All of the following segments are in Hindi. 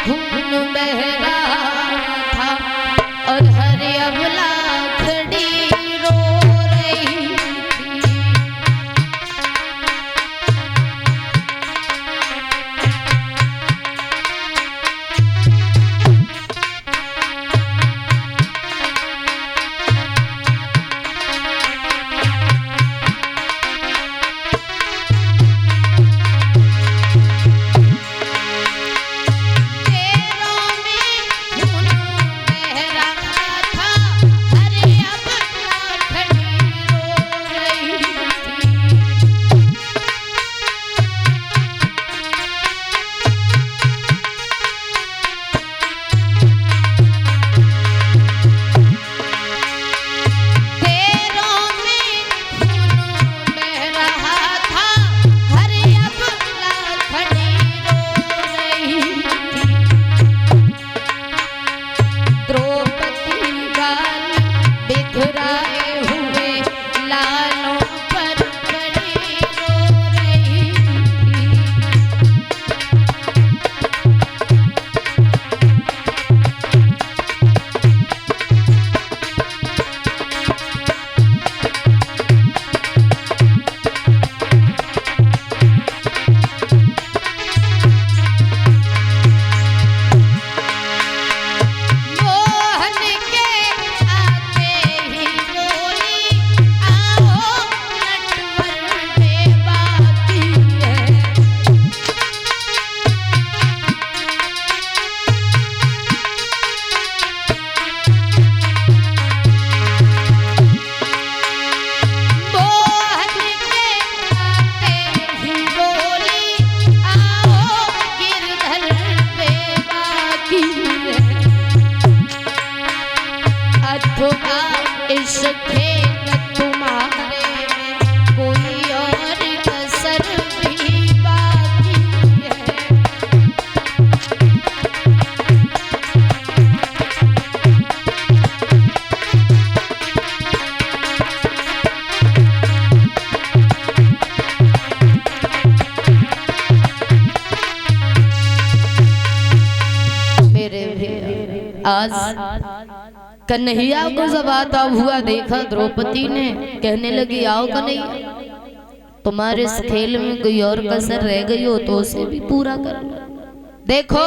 खून बह रहा था और हर अबला खड़ी रो रही थी। आज कन्हैया को जब आता हुआ देखा द्रौपदी ने, कहने लगी आओ कन्हैया, तुम्हारे इस खेल में कोई और कसर रह गई हो तो उसे भी पूरा कर लो। देखो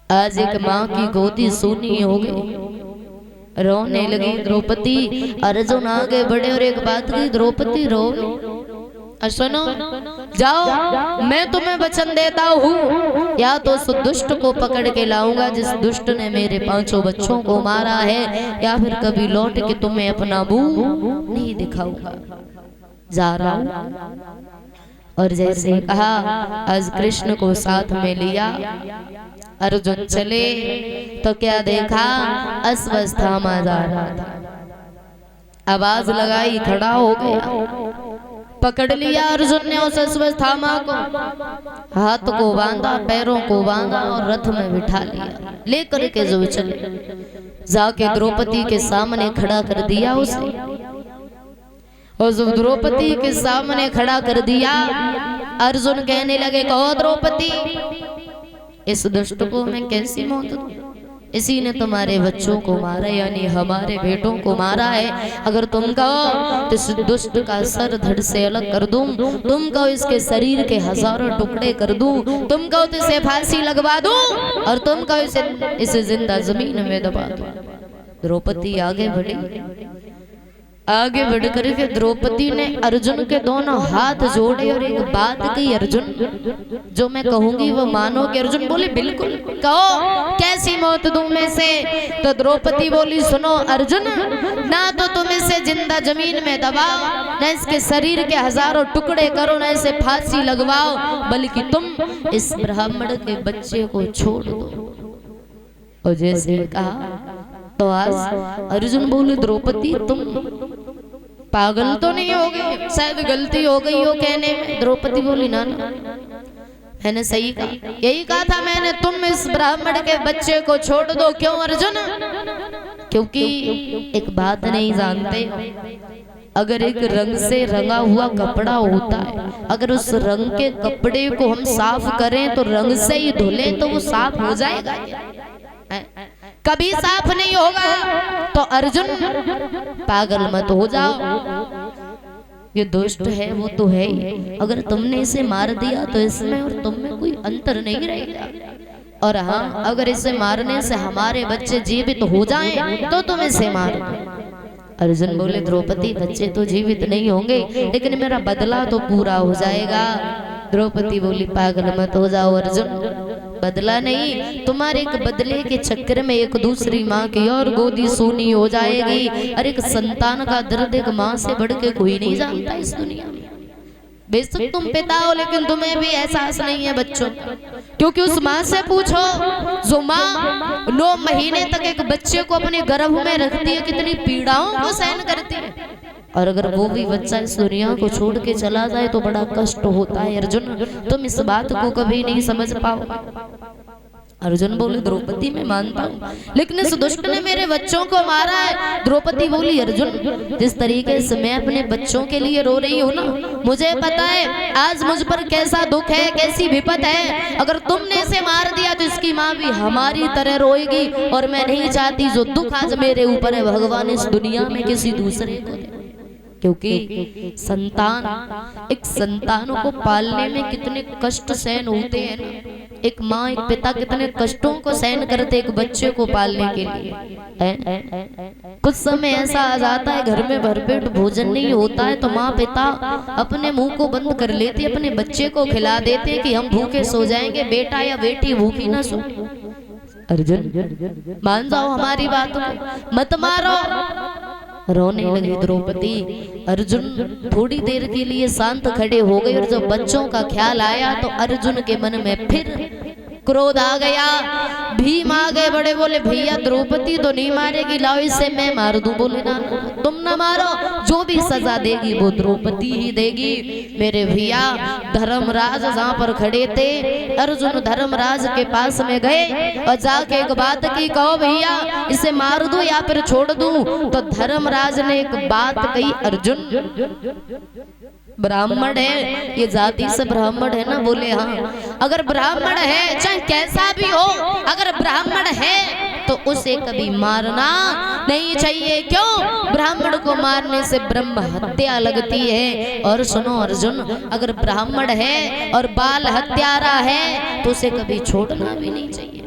आज एक माँ की गोदी सूनी हो गई। रोने लगी द्रौपदी। अर्जुन आगे बढ़े और एक बात की, द्रौपदी रो सुनो, जाओ मैं तुम्हें वचन देता हूँ, या तो उस दुष्ट को पकड़ के लाऊंगा जिस दुष्ट ने मेरे 5 बच्चों को मारा है, या फिर कभी लौट के तुम्हें अपना मुंह नहीं दिखाऊंगा, जा रहा हूँ। और जैसे कहा आज कृष्ण को साथ में लिया, अर्जुन चले तो क्या देखा, अश्वत्थामा जा रहा था। आवाज लगाई, खड़ा हो गया, पकड़ लिया अर्जुन ने उस अश्वत्थामा को, हाथ को बांधा, पैरों को बांधा और रथ में बिठा लिया, लेकर के जो चले, जाके द्रौपदी के सामने खड़ा कर दिया उसे। और जब द्रौपदी के सामने खड़ा कर दिया, अर्जुन कहने लगे, कहो द्रौपदी इस दुष्ट को मैं कैसी मौत दूं? इसी ने तुम्हारे बच्चों को मारा, यानी हमारे बेटों को मारा है। अगर तुम कहो तो इस दुष्ट का सर धड़ से अलग कर दूं, तुम कहो इसके शरीर के 1000 टुकड़े कर दूं, तुम कहो तो इसे फांसी लगवा दूं, और तुम कहो इसे जिंदा जमीन में दबा दूं। द्रौपदी आगे बढ़ी, आगे बढ़ करके द्रौपदी ने अर्जुन के दोनों हाथ जोड़े और एक बात कही, अर्जुन जो मैं कहूंगी वो मानोगे? अर्जुन बोले बिल्कुल, कहो कैसी मौत दूं मैं से? तो द्रौपदी बोली, सुनो अर्जुन, ना तो तुम इसे जिंदा जमीन में दबाओ, ना इसके शरीर के 1000 टुकड़े करो, ना इसे फांसी लगवाओ, बल्कि तुम इस ब्राह्मण के बच्चे को छोड़ दो। और जैसे कहा तो आज अर्जुन बोले, द्रौपदी तुम पागल तो नहीं हो गई? शायद गलती हो गई हो कहने में। द्रौपदी बोली, ना ना मैंने सही कहा, यही कहा था मैंने, तुम इस ब्राह्मण के बच्चे को छोड़ दो। क्यों अर्जुन? क्योंकि एक बात नहीं जानते, अगर एक रंग से रंगा हुआ कपड़ा होता है, अगर उस रंग के कपड़े को हम साफ करें तो रंग से ही धुले तो वो साफ हो जाएगा क्या? कभी साफ नहीं होगा। तो अर्जुन पागल मत हो जाओ, ये दुष्ट है वो तो है ही, अगर तुमने इसे मार दिया तो इसमें और तुम में कोई अंतर नहीं रहेगा। और हाँ, अगर इसे मारने से हमारे बच्चे जीवित हो जाएं तो तुम इसे मार दो। अर्जुन बोले द्रौपदी बच्चे तो जीवित नहीं होंगे लेकिन मेरा बदला तो पूरा हो जाएगा। द्रौपदी बोली पागल मत हो जाओ अर्जुन, बदला नहीं, तुम्हारे एक बदले के चक्कर में एक दूसरी माँ की और गोदी सोनी हो जाएगी। और एक संतान का दर्द एक माँ से बढ़ के कोई नहीं जानता इस दुनिया में। बेशक तुम पिता हो लेकिन तुम्हें भी एहसास नहीं है बच्चों, क्योंकि उस माँ से पूछो जो माँ 9 महीने तक एक बच्चे को अपने गर्भ में रखती है, कितनी पीड़ाओं को सहन करती है। और अगर वो भी बच्चा इस दुनिया को छोड़ के चला जाए तो बड़ा कष्ट होता है। अर्जुन तुम इस बात को कभी नहीं समझ पाओ। अर्जुन बोले द्रौपदी मैं मानता हूँ, लेकिन इस दुष्ट ने मेरे बच्चों को मारा है। द्रौपदी बोली अर्जुन जिस तरीके से मैं अपने बच्चों के लिए रो रही हूँ ना, मुझे पता है आज मुझ पर कैसा दुख है, कैसी विपत है। अगर तुमने इसे मार दिया तो इसकी माँ भी हमारी तरह रोएगी, और मैं नहीं चाहती जो दुख आज मेरे ऊपर है भगवान इस दुनिया में किसी दूसरे को दे। क्योंकि संतान, एक संतान को पालने में कितने कष्ट सहन होते हैं ना। एक माँ एक पिता कितने कष्टों को सहन करते एक बच्चे को पालने के लिए। कुछ समय ऐसा आ जाता है घर में भरपेट भोजन नहीं होता है तो माँ पिता अपने मुंह को बंद कर लेते, अपने बच्चे को खिला देते कि हम भूखे सो जाएंगे, बेटा या बेटी भूखी ना सो। अर्जुन मान जाओ हमारी बात को, मत मारो। रोने लगी द्रौपदी। अर्जुन थोड़ी देर के लिए शांत खड़े हो गए, और जब बच्चों का ख्याल आया तो अर्जुन के मन में फिर क्रोध आ गया। भीम आ गए, बड़े बोले भैया द्रौपदी तो नहीं मारेगी, लाओ इसे मैं मार दूं। बोले ना तुम ना मारो, जो भी सजा देगी वो द्रौपदी ही देगी। मेरे भैया धर्मराज जहाँ पर खड़े थे, अर्जुन धर्मराज के पास में गए और जाके एक बात की, कहो भैया इसे मार दूं या फिर छोड़ दूं। तो धर्मराज ने एक बात कही, अर्जुन ब्राह्मण है, ये जाति से ब्राह्मण है ना। बोले हाँ, अगर ब्राह्मण है चाहे कैसा भी हो, अगर ब्राह्मण है तो उसे कभी मारना नहीं चाहिए। क्यों? ब्राह्मण को मारने से ब्रह्म हत्या लगती है। और सुनो अर्जुन, अगर ब्राह्मण है और बाल हत्यारा है तो उसे कभी छोड़ना भी नहीं चाहिए।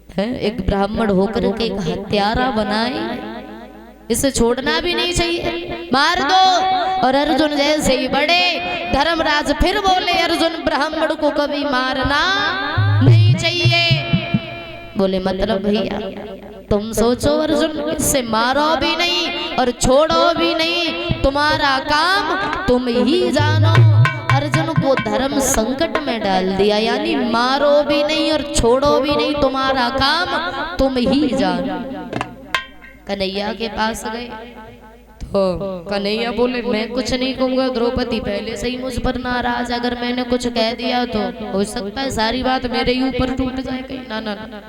है एक ब्राह्मण होकर के एक हत्यारा बनाए, इसे छोड़ना भी नहीं चाहिए, मार दो। और अर्जुन जैसे ही बड़े, धर्मराज फिर बोले अर्जुन ब्राह्मण को कभी मारना नहीं चाहिए। बोले मतलब भैया तुम सोचो अर्जुन, इससे मारो भी नहीं और छोड़ो भी नहीं, तुम्हारा काम तुम ही जानो। अर्जुन को धर्म संकट में डाल दिया, यानी मारो भी नहीं और छोड़ो भी नहीं, तुम्हारा काम तुम ही जानो। कन्हैया के पास गए तो कन्हैया बोले मैं कुछ नहीं कहूँगा, द्रौपदी पहले से ही मुझ पर नाराज, अगर मैंने कुछ कह दिया तो हो सकता है सारी बात मेरे ही ऊपर टूट जाए कहीं। ना ना ना,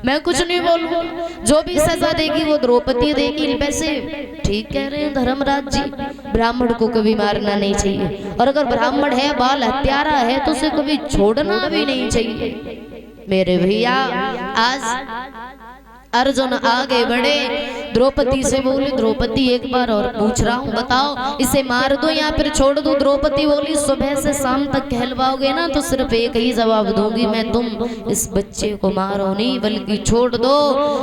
मैं कुछ नहीं बोलूँगा, जो भी सजा देगी वो द्रौपदी देगी। वैसे ठीक कह रहे हैं धर्मराज जी, ब्राह्मण को कभी मारना नहीं चाहिए, और अगर ब्राह्मण है बाल हत्यारा है तो उसे कभी छोड़ना भी नहीं चाहिए। मेरे भैया आज अर्जुन आगे बढ़े, द्रौपदी से बोले द्रौपदी एक बार और पूछ रहा हूँ, बताओ इसे मार दो या फिर छोड़ दो। द्रौपदी बोली सुबह से शाम तक कहलवाओगे ना तो सिर्फ एक ही जवाब दूंगी मैं, तुम इस बच्चे को मारो नहीं बल्कि छोड़ दो।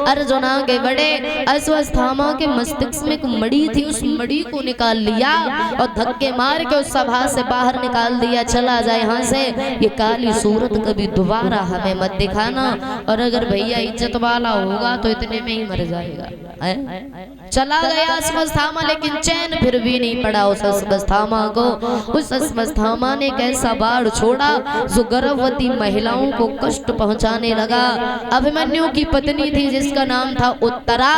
अर्जुन आगे बढ़े, अश्वत्थामा के मस्तिष्क में एक मड़ी थी, उस मड़ी को निकाल लिया और धक्के मार के उस सभा से बाहर निकाल दिया, चला जाए यहाँ से, ये काली सूरत कभी दोबारा हमें मत दिखाना। और अगर भैया इज्जत वाला होगा तो इतने में ही मर जाएगा। चला गया अश्वत्थामा, लेकिन चैन फिर भी नहीं पड़ा उस अश्वत्थामा को। उस अश्वत्थामा ने एक ऐसा बाढ़ छोड़ा जो गर्भवती महिलाओं को कष्ट पहुंचाने लगा। अभिमन्यु की पत्नी थी जिसका नाम था उत्तरा,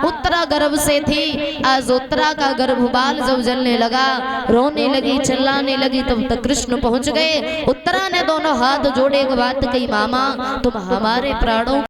उत्तरा गर्भ से थी। आज उत्तरा का गर्भबाल जब जलने लगा, रोने लगी, चिल्लाने लगी, तब तक कृष्ण पहुंच गए। उत्तरा ने दोनों हाथ जोड़े, एक बात कही, मामा तुम हमारे प्राणों